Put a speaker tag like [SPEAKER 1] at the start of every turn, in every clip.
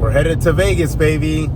[SPEAKER 1] We're headed to Vegas, baby.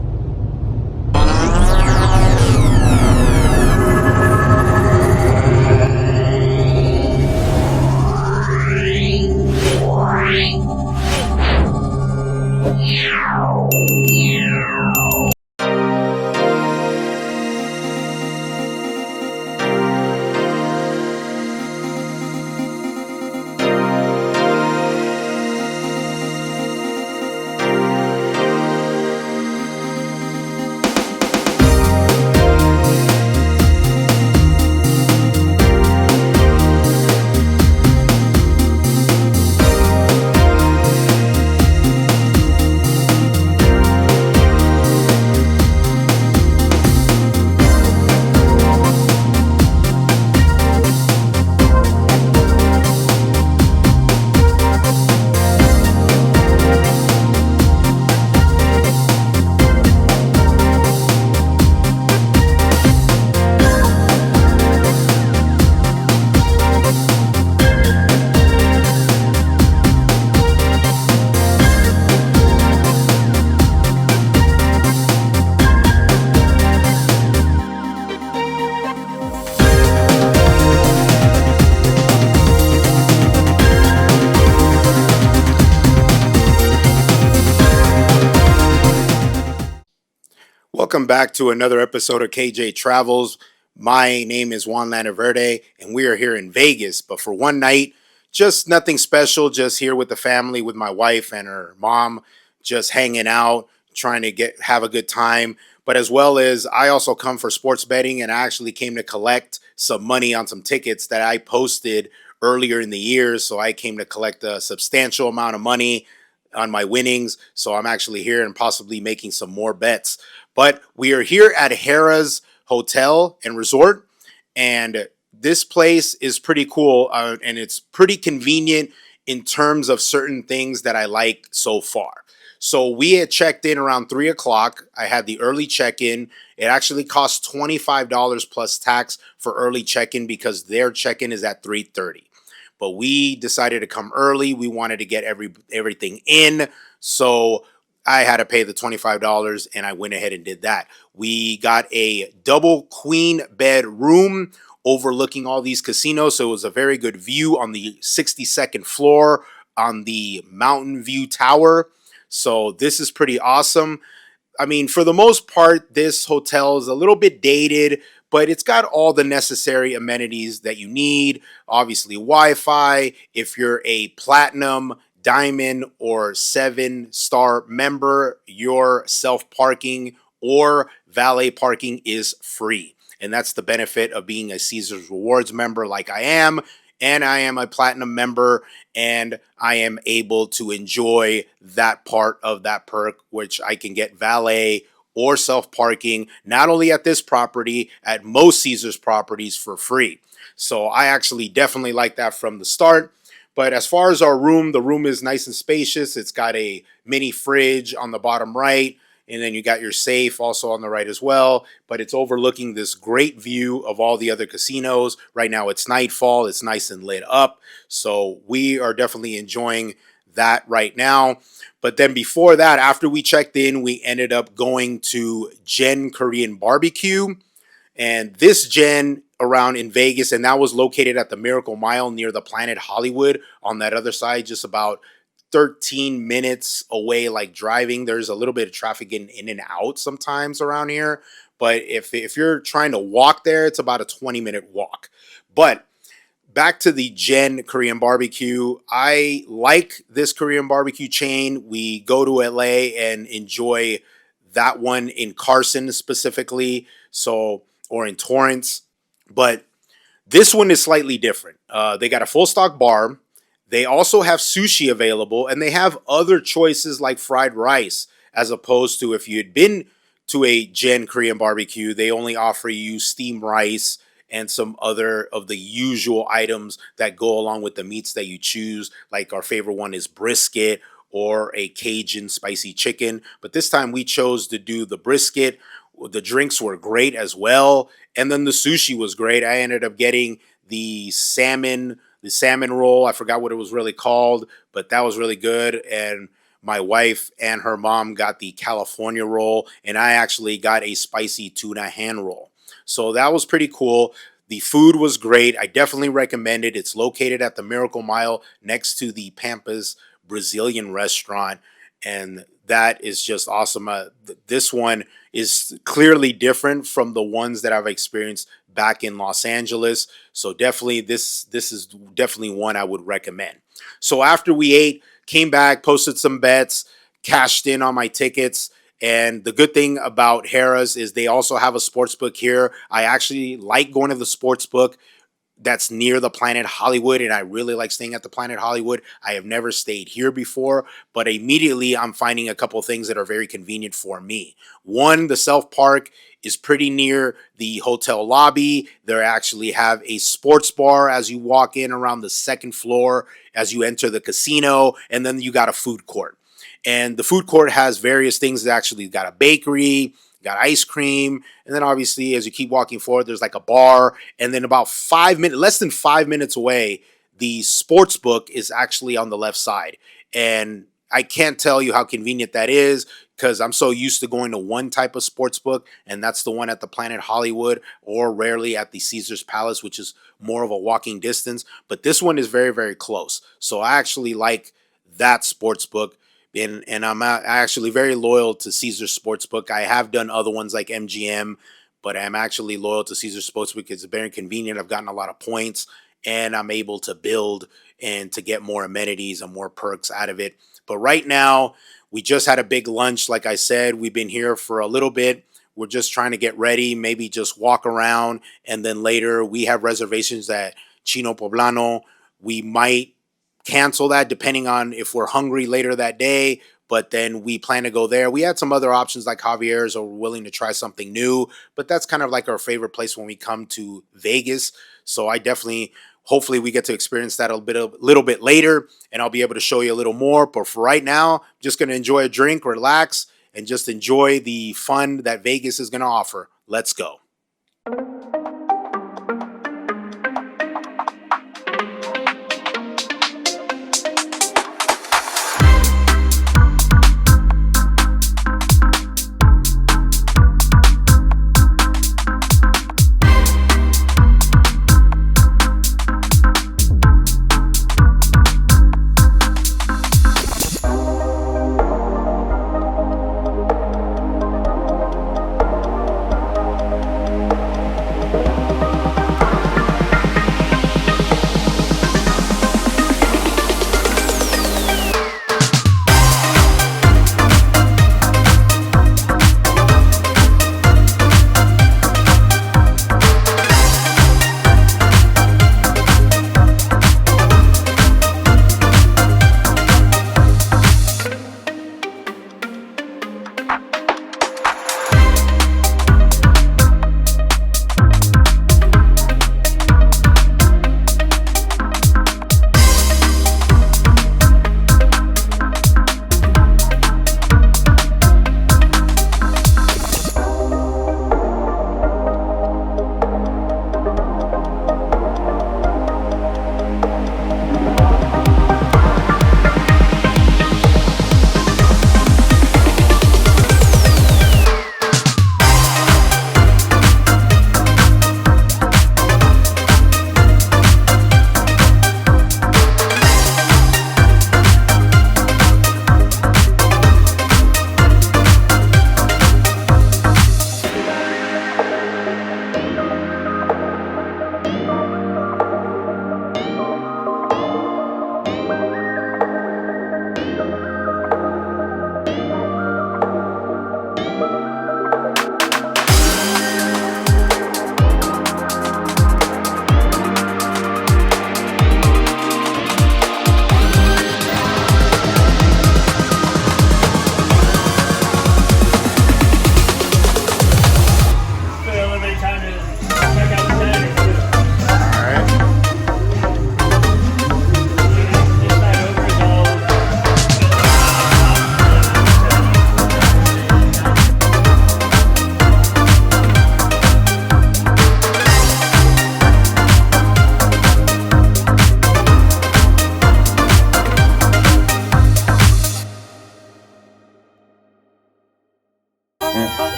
[SPEAKER 1] Welcome back to another episode of KJ Travels. My name is Juan Lanaverde, and we are here in Vegas. But for one night, just nothing special, just here with the family, with my wife and her mom, just hanging out, trying to have a good time. But as well as I also come for sports betting, and I actually came to collect some money on some tickets that I posted earlier in the year. So I came to collect a substantial amount of money on my winnings. So I'm actually here and possibly making some more bets. But we are here at Harrahs Hotel and Resort, and this place is pretty cool, and it's pretty convenient in terms of certain things that I like so far. So we had checked in around 3 o'clock. I had the early check-in. It actually costs $25 plus tax for early check-in because their check-in is at 3:30. But we decided to come early. We wanted to get everything in. So I had to pay the $25 and I went ahead and did that. We got a double queen bed room overlooking all these casinos. So it was a very good view on the 62nd floor on the Mountain View Tower. So this is pretty awesome. I mean, for the most part, this hotel is a little bit dated, but it's got all the necessary amenities that you need. Obviously, Wi-Fi. If you're a platinum, diamond, or 7-star member, your self-parking or valet parking is free. And that's the benefit of being a Caesars Rewards member like I am. And I am a platinum member, and I am able to enjoy that part of that perk, which I can get valet or self-parking, not only at this property, at most Caesars properties for free. So I actually definitely like that from the start. But as far as our room, the room is nice and spacious. It's got a mini fridge on the bottom right, and then you got your safe also on the right as well. But it's overlooking this great view of all the other casinos. Right now it's nightfall. It's nice and lit up. So we are definitely enjoying that right now. But then before that, after we checked in, we ended up going to Gen Korean Barbecue. And this Gen around in Vegas, and that was located at the Miracle Mile near the Planet Hollywood on that other side, just about 13 minutes away, like driving. There's a little bit of traffic getting in and out sometimes around here. But if you're trying to walk there, it's about a 20-minute walk. But back to the Gen Korean Barbecue. I like this Korean barbecue chain. We go to LA and enjoy that one in Carson specifically, so or in Torrance. But this one is slightly different. They got a full stock bar. They also have sushi available, and they have other choices like fried rice, as opposed to if you had been to a Gen Korean barbecue, they only offer you steamed rice and some other of the usual items that go along with the meats that you choose. Like our favorite one is brisket or a Cajun spicy chicken. But this time we chose to do the brisket. The drinks were great as well. And then the sushi was great. I ended up getting the salmon roll. I forgot what it was really called, but that was really good. And My wife and her mom got the California roll, and I actually got a spicy tuna hand roll. So that was pretty cool. The food was great. I definitely recommend it. It's located at the Miracle Mile next to the Pampas Brazilian restaurant. And that is just awesome. This one is clearly different from the ones that I've experienced back in Los Angeles. So definitely this is definitely one I would recommend. So after we ate, came back, posted some bets, cashed in on my tickets. And the good thing about Harrah's is they also have a sports book here. I actually like going to the sports book that's near the Planet Hollywood, and I really like staying at the Planet Hollywood. I have never stayed here before, but immediately I'm finding a couple of things that are very convenient for me. One, the Self Park is pretty near the hotel lobby. They actually have a sports bar as you walk in around the second floor as you enter the casino, and then you got a food court. And the food court has various things. It actually got a bakery, got ice cream, and then obviously as you keep walking forward, there's like a bar. And then about 5 minutes, less than 5 minutes away, the sports book is actually on the left side. And I can't tell you how convenient that is because I'm so used to going to one type of sports book, and that's the one at the Planet Hollywood or rarely at the Caesar's Palace, which is more of a walking distance. But this one is very, very close. So I actually like that sports book. And I'm actually very loyal to Caesar Sportsbook. I have done other ones like MGM, but I'm actually loyal to Caesar Sportsbook. It's very convenient. I've gotten a lot of points, and I'm able to build and to get more amenities and more perks out of it. But right now, we just had a big lunch. Like I said, we've been here for a little bit. We're just trying to get ready, maybe just walk around, and then later we have reservations at Chino Poblano. We might cancel that depending on if we're hungry later that day, but then we plan to go there. We had some other options like Javier's, or we're willing to try something new, but that's kind of like our favorite place when we come to Vegas. So I definitely, hopefully we get to experience that a little bit later, and I'll be able to show you a little more. But for right now, just going to enjoy a drink, relax, and just enjoy the fun that Vegas is going to offer. Let's go.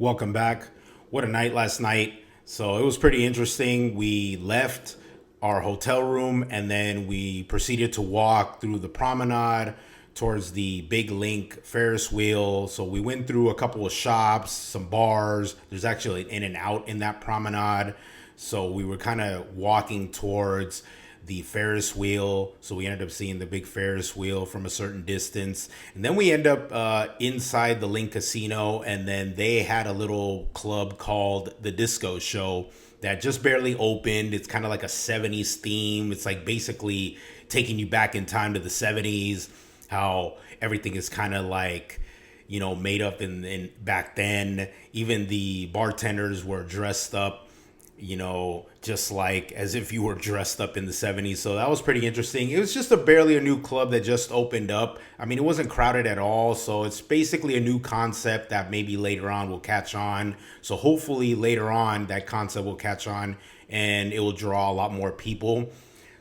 [SPEAKER 1] Welcome back. What a night last night. So it was pretty interesting. We left our hotel room and then we proceeded to walk through the promenade towards the Big Link Ferris wheel. So we went through a couple of shops, some bars. There's actually an In-N-Out in that promenade. So we were kind of walking towards the Ferris wheel. So we ended up seeing the big Ferris wheel from a certain distance. And then we end up inside the Link Casino. And then they had a little club called the Disco Show that just barely opened. It's kind of like a 70s theme. It's like basically taking you back in time to the 70s, how everything is kind of like, you know, made up in back then. Even the bartenders were dressed up, you know, just like as if you were dressed up in the 70s. So that was pretty interesting. It was just barely a new club that just opened up. I mean, it wasn't crowded at all. So it's basically a new concept that maybe later on will catch on. So hopefully later on that concept will catch on and it will draw a lot more people.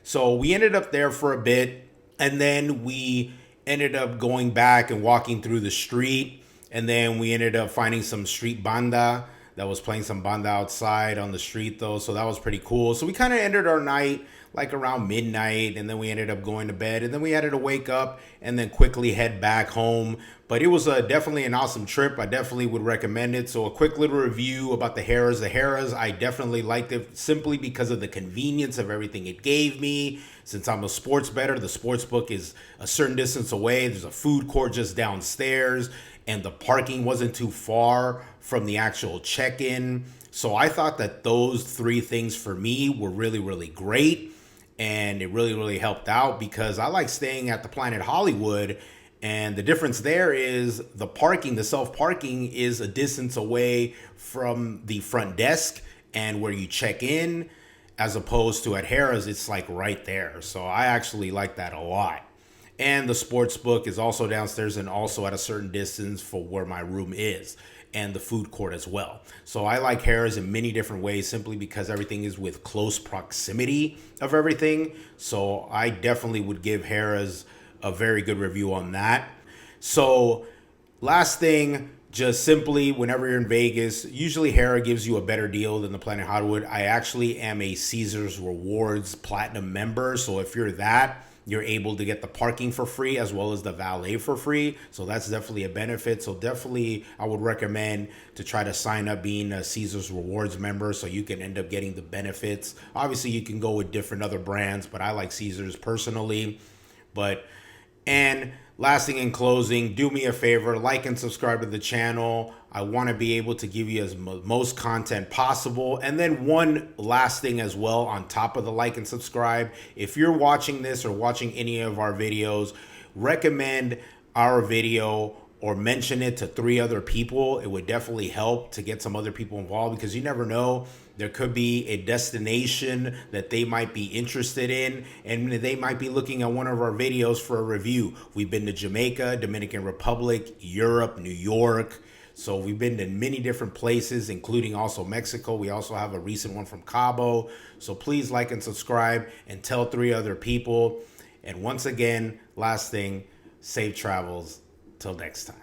[SPEAKER 1] So we ended up there for a bit and then we ended up going back and walking through the street. And then we ended up finding some street banda that was playing some banda outside on the street though. So that was pretty cool. So we kind of ended our night like around midnight and then we ended up going to bed and then we had to wake up and then quickly head back home. But it was definitely an awesome trip. I definitely would recommend it. So a quick little review about the Harrahs. The Harrahs, I definitely liked it simply because of the convenience of everything it gave me. Since I'm a sports bettor, the sports book is a certain distance away. There's a food court just downstairs and the parking wasn't too far from the actual check-in. So I thought that those three things for me were really, really great. And it really, really helped out because I like staying at the Planet Hollywood. And the difference there is the parking, the self-parking is a distance away from the front desk and where you check in, as opposed to at Harrahs, it's like right there. So I actually like that a lot. And the sports book is also downstairs and also at a certain distance for where my room is, and the food court as well. So I like Harrahs in many different ways simply because everything is with close proximity of everything. So I definitely would give Harrahs a very good review on that. So last thing, just simply whenever you're in Vegas, usually Harrah gives you a better deal than the Planet Hollywood. I actually am a Caesars Rewards Platinum member. So if you're that, you're able to get the parking for free as well as the valet for free. So that's definitely a benefit. So definitely I would recommend to try to sign up being a Caesars Rewards member so you can end up getting the benefits. Obviously you can go with different other brands, but I like Caesars personally. And last thing in closing, do me a favor, like and subscribe to the channel. I want to be able to give you as most content possible. And then one last thing as well on top of the like and subscribe. If you're watching this or watching any of our videos, recommend our video or mention it to 3 other people. It would definitely help to get some other people involved because you never know. There could be a destination that they might be interested in and they might be looking at one of our videos for a review. We've been to Jamaica, Dominican Republic, Europe, New York. So we've been to many different places, including also Mexico. We also have a recent one from Cabo. So please like and subscribe and tell 3 other people. And once again, last thing, safe travels. Till next time.